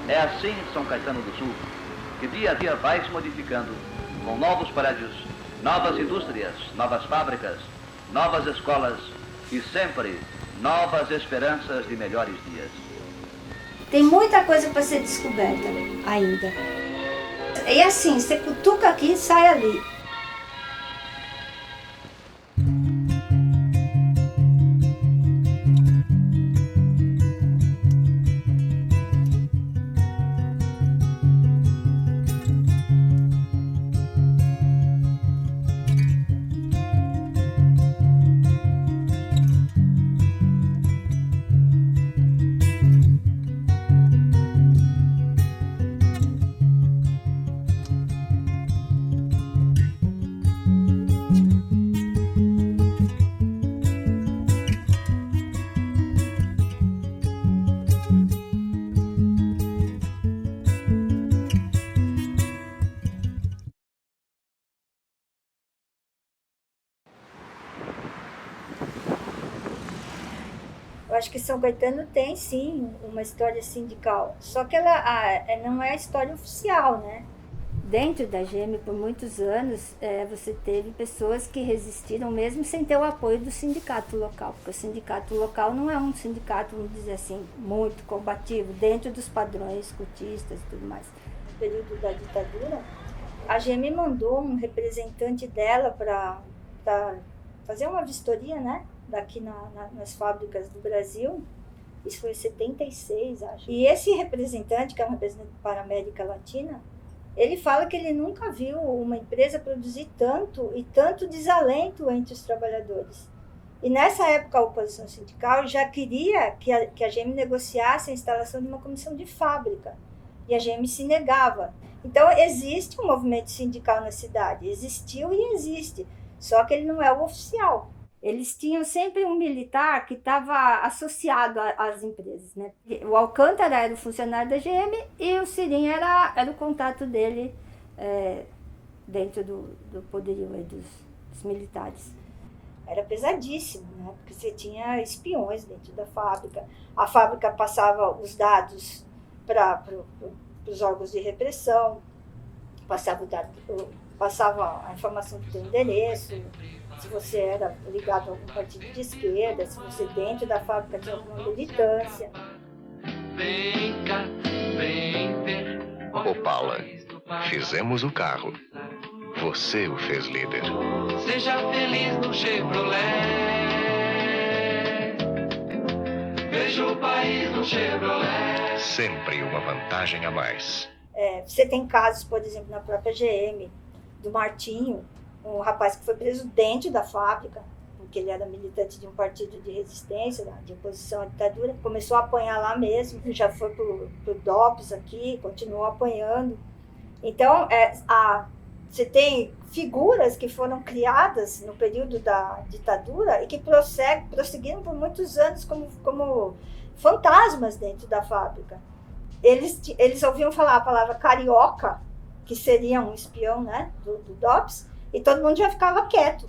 É assim em São Caetano do Sul, que dia a dia vai se modificando, com novos prédios, novas indústrias, novas fábricas, novas escolas e sempre novas esperanças de melhores dias. Tem muita coisa para ser descoberta ainda. E assim, você cutuca aqui e sai ali. Eu acho que São Caetano tem, sim, uma história sindical, só que ela não é a história oficial, né? Dentro da GEM, por muitos anos, você teve pessoas que resistiram mesmo sem ter o apoio do sindicato local, porque o sindicato local não é um sindicato, vamos dizer assim, muito combativo, dentro dos padrões cotistas e tudo mais. No período da ditadura, a GEM mandou um representante dela para fazer uma vistoria, né? Daqui nas fábricas do Brasil. Isso foi em 76, acho. E esse representante, que é um representante para a América Latina, ele fala que ele nunca viu uma empresa produzir tanto e tanto desalento entre os trabalhadores. E nessa época a oposição sindical já queria que a GEM negociasse a instalação de uma comissão de fábrica. E a GEM se negava. Então existe um movimento sindical na cidade, existiu e existe, só que ele não é o oficial. Eles tinham sempre um militar que estava associado às empresas, né? O Alcântara era o funcionário da GM e o Cirim era o contato dele dentro do poderio dos militares. Era pesadíssimo, né? Porque você tinha espiões dentro da fábrica. A fábrica passava os dados para os órgãos de repressão, passava a informação do teu endereço, se você era ligado a algum partido de esquerda, se você dentro da fábrica tinha alguma militância. Vem cá, vem ver. Opala, fizemos o carro. Você o fez líder. Seja feliz no Chevrolet. Veja o país no Chevrolet. Sempre uma vantagem a mais. Você tem casos, por exemplo, na própria GM, do Martinho, um rapaz que foi preso dentro da fábrica, porque ele era militante de um partido de resistência, de oposição à ditadura, começou a apanhar lá mesmo, já foi pro DOPS aqui, continuou apanhando. Então, você tem figuras que foram criadas no período da ditadura e que prosseguiram por muitos anos como fantasmas dentro da fábrica. Eles ouviam falar a palavra carioca, que seria um espião, né, do DOPS, e todo mundo já ficava quieto.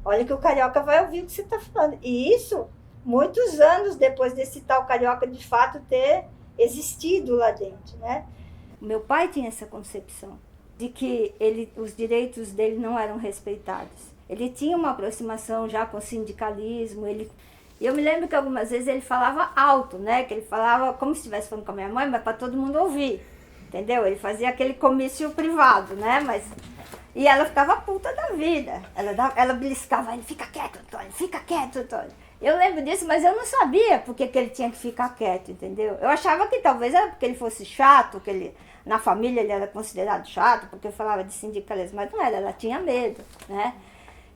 Olha que o carioca vai ouvir o que você está falando. E isso, muitos anos depois desse tal carioca de fato ter existido lá dentro, né? Meu pai tinha essa concepção de que os direitos dele não eram respeitados. Ele tinha uma aproximação já com o sindicalismo. Eu me lembro que algumas vezes ele falava alto, né? Que ele falava como se estivesse falando com a minha mãe, mas para todo mundo ouvir, entendeu? Ele fazia aquele comício privado, né? E ela ficava puta da vida. Ela beliscava ele, fica quieto, Antônio, fica quieto, Antônio. Eu lembro disso, mas eu não sabia por que ele tinha que ficar quieto, entendeu? Eu achava que talvez era porque ele fosse chato, que na família ele era considerado chato, porque eu falava de sindicalismo, mas não era, ela tinha medo, né?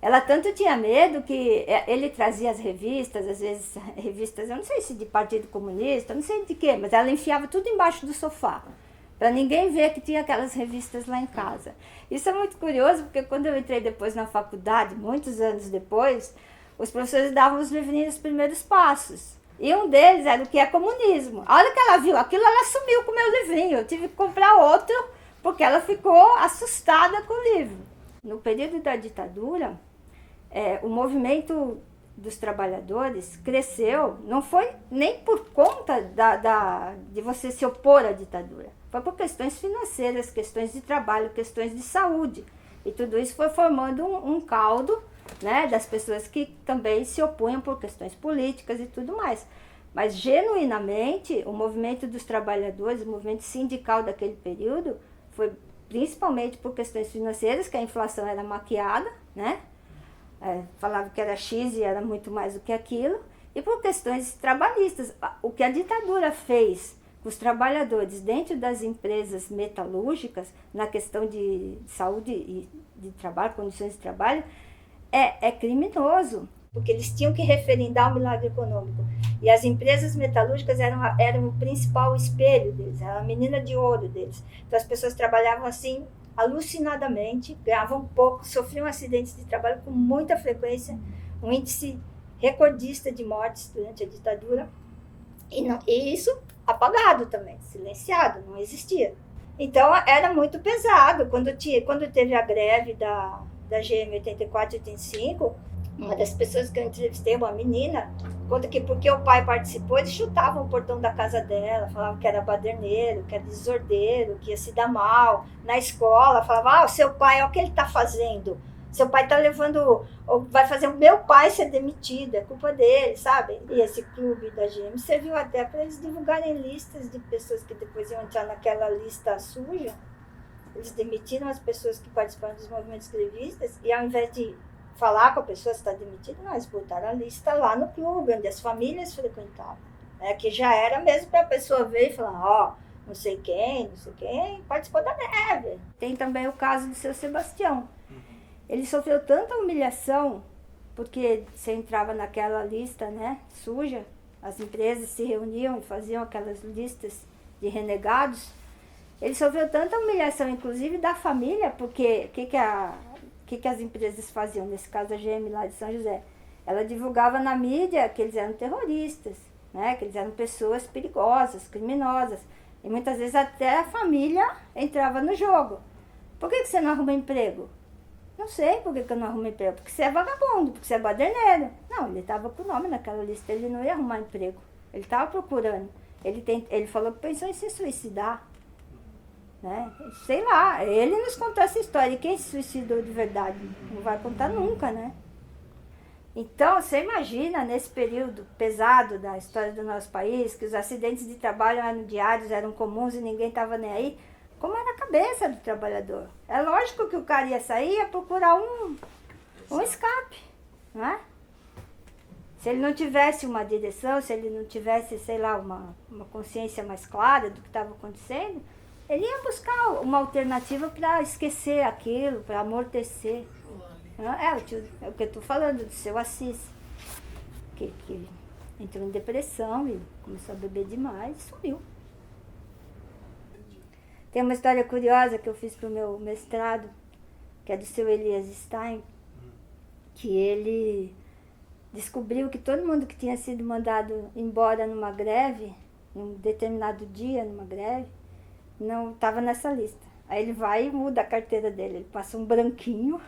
Ela tanto tinha medo que ele trazia as revistas, às vezes revistas, eu não sei se de Partido Comunista, não sei de quê, mas ela enfiava tudo embaixo do sofá, para ninguém ver que tinha aquelas revistas lá em casa. Isso é muito curioso, porque quando eu entrei depois na faculdade, muitos anos depois, os professores davam os livrinhos dos primeiros passos. E um deles era o que é comunismo. A hora que ela viu aquilo, ela sumiu com o meu livrinho. Eu tive que comprar outro, porque ela ficou assustada com o livro. No período da ditadura, o movimento dos trabalhadores cresceu, não foi nem por conta de você se opor à ditadura. Foi por questões financeiras, questões de trabalho, questões de saúde. E tudo isso foi formando um caldo, né, das pessoas que também se opunham por questões políticas e tudo mais. Mas, genuinamente, o movimento dos trabalhadores, o movimento sindical daquele período, foi principalmente por questões financeiras, que a inflação era maquiada, né? Falava que era X e era muito mais do que aquilo, e por questões trabalhistas. O que a ditadura fez com os trabalhadores dentro das empresas metalúrgicas, na questão de saúde e de trabalho, condições de trabalho, é criminoso, porque eles tinham que referendar o milagre econômico. E as empresas metalúrgicas eram o principal espelho deles, era a menina de ouro deles. Então as pessoas trabalhavam assim, alucinadamente, ganhavam pouco, sofriam acidentes de trabalho com muita frequência, um índice recordista de mortes durante a ditadura, e isso apagado também, silenciado, não existia. Então era muito pesado. Quando teve a greve da GM 84 e 85, uma das pessoas que eu entrevistei, uma menina, conta que porque o pai participou, eles chutavam o portão da casa dela, falavam que era baderneiro, que era desordeiro, que ia se dar mal. Na escola, falavam, o seu pai, olha o que ele está fazendo. Seu pai está levando, vai fazer o meu pai ser demitido, é culpa dele, sabe? E esse clube da GM serviu até para eles divulgarem listas de pessoas que depois iam entrar naquela lista suja. Eles demitiram as pessoas que participaram dos movimentos grevistas e ao invés de falar com a pessoa se está demitida, não, eles botaram a lista lá no clube, onde as famílias frequentavam. Que já era mesmo para a pessoa ver e falar, não sei quem participou da greve. Tem também o caso do seu Sebastião. Ele sofreu tanta humilhação, porque você entrava naquela lista, né, suja, as empresas se reuniam e faziam aquelas listas de renegados. Ele sofreu tanta humilhação, inclusive da família, porque o que as empresas faziam? Nesse caso, a GM lá de São José. Ela divulgava na mídia que eles eram terroristas, né, que eles eram pessoas perigosas, criminosas. E muitas vezes até a família entrava no jogo. Por que você não arruma emprego? Não sei por que eu não arrumo emprego. Porque você é vagabundo, porque você é baderneiro. Não, ele estava com o nome naquela lista, ele não ia arrumar emprego. Ele estava procurando. Ele falou que pensou em se suicidar. Né? Sei lá, ele nos contou essa história. E quem se suicidou de verdade? Não vai contar nunca, né? Então, você imagina, nesse período pesado da história do nosso país, que os acidentes de trabalho eram diários, eram comuns e ninguém estava nem aí, como era a cabeça do trabalhador. É lógico que o cara ia sair e ia procurar um escape, não é? Se ele não tivesse uma direção, se ele não tivesse, sei lá, uma consciência mais clara do que estava acontecendo, ele ia buscar uma alternativa para esquecer aquilo, para amortecer. É o que eu estou falando do seu Assis, que entrou em depressão e começou a beber demais e sumiu. Tem uma história curiosa que eu fiz para o meu mestrado, que é do seu Elias Stein, que ele descobriu que todo mundo que tinha sido mandado embora numa greve, num determinado dia numa greve, não estava nessa lista. Aí ele vai e muda a carteira dele, ele passa um branquinho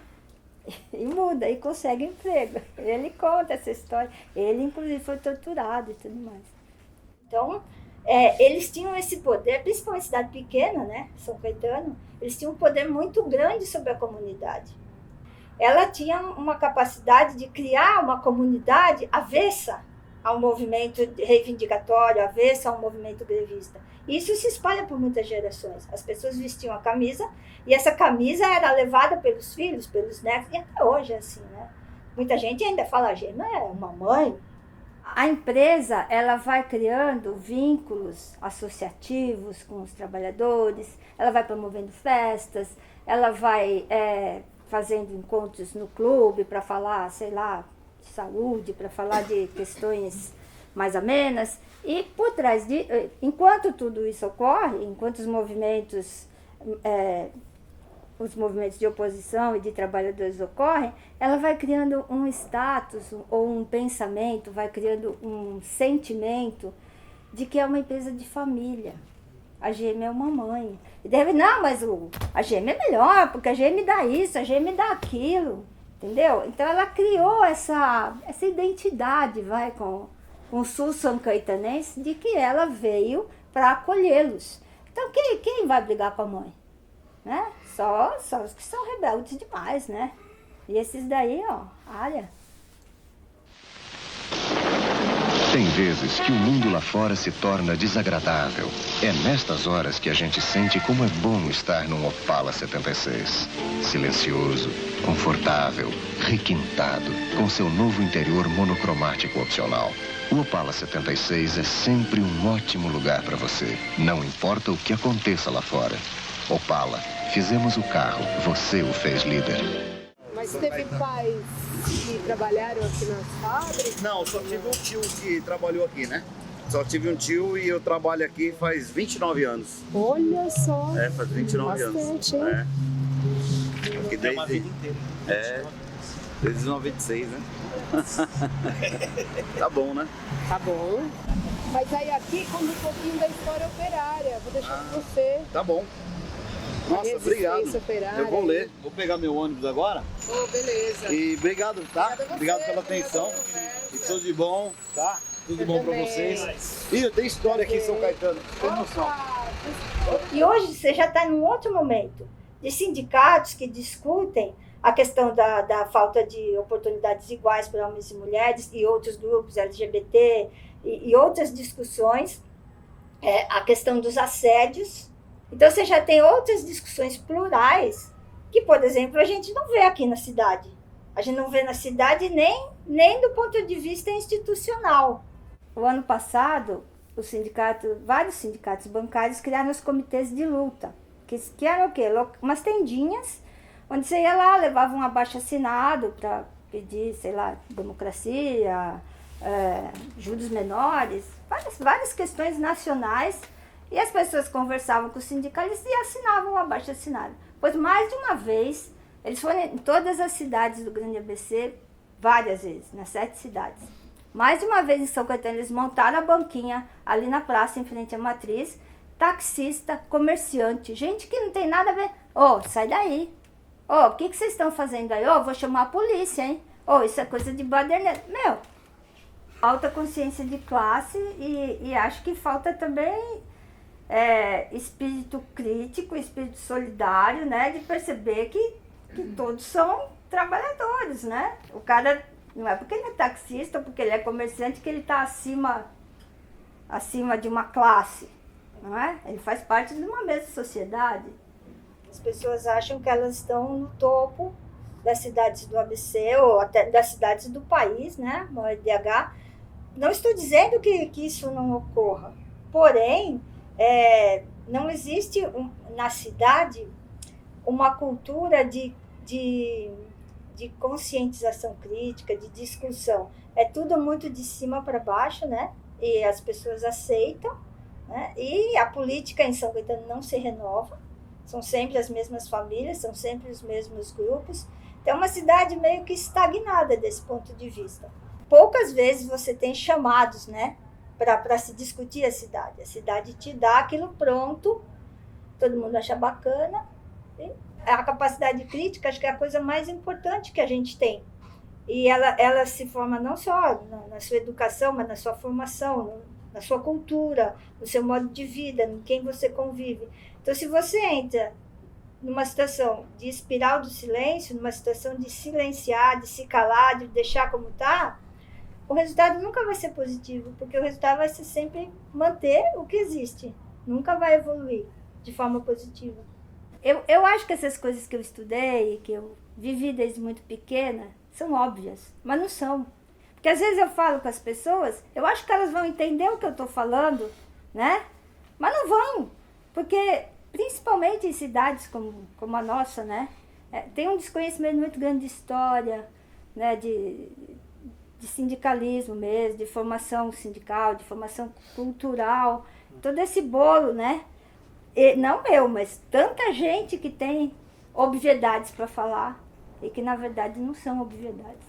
e muda, e consegue emprego. Ele conta essa história. Ele, inclusive, foi torturado e tudo mais. Então, eles tinham esse poder, principalmente em cidade pequena, né, São Caetano, eles tinham um poder muito grande sobre a comunidade. Ela tinha uma capacidade de criar uma comunidade avessa ao movimento reivindicatório, avessa ao movimento grevista. Isso se espalha por muitas gerações. As pessoas vestiam a camisa e essa camisa era levada pelos filhos, pelos netos, e até hoje é assim, né? Muita gente ainda fala, não é uma mãe. A empresa, ela vai criando vínculos associativos com os trabalhadores, ela vai promovendo festas, ela vai fazendo encontros no clube para falar, sei lá, de saúde, para falar de questões mais amenas. E por trás enquanto tudo isso ocorre, enquanto os movimentos de oposição e de trabalhadores ocorrem, ela vai criando um status ou um pensamento, vai criando um sentimento de que é uma empresa de família. A GM é uma mãe. E não, mas a GM é melhor, porque a GM dá isso, a GM dá aquilo, entendeu? Então ela criou essa identidade, com com o sul são caetanense, de que ela veio para acolhê-los. Então, quem vai brigar com a mãe? Né? Só os que são rebeldes demais, né? E esses daí, ó, olha. Tem vezes que o mundo lá fora se torna desagradável. É nestas horas que a gente sente como é bom estar num Opala 76. Silencioso, confortável, requintado, com seu novo interior monocromático opcional. O Opala 76 é sempre um ótimo lugar para você. Não importa o que aconteça lá fora. Opala, fizemos o carro, você o fez líder. Mas teve pais que trabalharam aqui nas fábricas? Não, só tive um tio que trabalhou aqui, né? Só tive um tio e eu trabalho aqui faz 29 anos. Olha só. É, faz 29 Bastante, anos. hein? É. Porque desde uma vida inteira. desde 96, né? Tá bom, né? Tá bom. Mas aí aqui conta um pouquinho da história operária. Vou deixar com você. Tá bom. Nossa, Resistência obrigado. operária. Eu vou ler. Vou pegar meu ônibus agora. Oh, beleza. E obrigado, tá? Obrigada a você, Obrigado pela foi uma atenção. boa conversa. E tudo de bom, tá? Tudo de Eu bom pra também. vocês. Ih, tem história aqui em São Caetano. Tem noção. Opa! E hoje você já está num outro momento de sindicatos que discutem a questão da falta de oportunidades iguais para homens e mulheres e outros grupos LGBT e outras discussões, a questão dos assédios. Então você já tem outras discussões plurais que, por exemplo, a gente não vê aqui na cidade. A gente não vê na cidade nem do ponto de vista institucional. O ano passado, vários sindicatos bancários criaram os comitês de luta, que eram o quê? Umas tendinhas, onde você ia lá, levava um abaixo-assinado para pedir, sei lá, democracia, juros menores, várias questões nacionais, e as pessoas conversavam com os sindicalistas e assinavam um abaixo-assinado. Pois mais de uma vez, eles foram em todas as cidades do Grande ABC, várias vezes, nas 7 cidades. Mais de uma vez em São Caetano, eles montaram a banquinha ali na praça, em frente à matriz, taxista, comerciante, gente que não tem nada a ver. Sai daí. O que vocês estão fazendo aí? Vou chamar a polícia, hein? Isso é coisa de baderneiro. Meu, falta consciência de classe e acho que falta também espírito crítico, espírito solidário, né? De perceber que todos são trabalhadores, né? O cara, não é porque ele é taxista ou porque ele é comerciante que ele está acima de uma classe, não é? Ele faz parte de uma mesma sociedade. As pessoas acham que elas estão no topo das cidades do ABC ou até das cidades do país, né? No EDH. Não estou dizendo que isso não ocorra, porém, não existe na cidade uma cultura de conscientização crítica, de discussão. É tudo muito de cima para baixo, né? E as pessoas aceitam, né? E a política em São Caetano não se renova. São sempre as mesmas famílias, são sempre os mesmos grupos. Então, é uma cidade meio que estagnada desse ponto de vista. Poucas vezes você tem chamados, né, para se discutir a cidade. A cidade te dá aquilo pronto, todo mundo acha bacana. E a capacidade crítica, acho que é a coisa mais importante que a gente tem. E ela se forma não só na sua educação, mas na sua formação, na sua cultura, no seu modo de vida, em quem você convive. Então, se você entra numa situação de espiral do silêncio, numa situação de silenciar, de se calar, de deixar como está, o resultado nunca vai ser positivo, porque o resultado vai ser sempre manter o que existe, nunca vai evoluir de forma positiva. Eu acho que essas coisas que eu estudei, que eu vivi desde muito pequena, são óbvias, mas não são. Porque às vezes eu falo com as pessoas, eu acho que elas vão entender o que eu estou falando, né? Mas não vão, porque principalmente em cidades como a nossa, né? Tem um desconhecimento muito grande de história, né? De sindicalismo mesmo, de formação sindical, de formação cultural, todo esse bolo, né? E, não eu, mas tanta gente que tem obviedades para falar e que na verdade não são obviedades.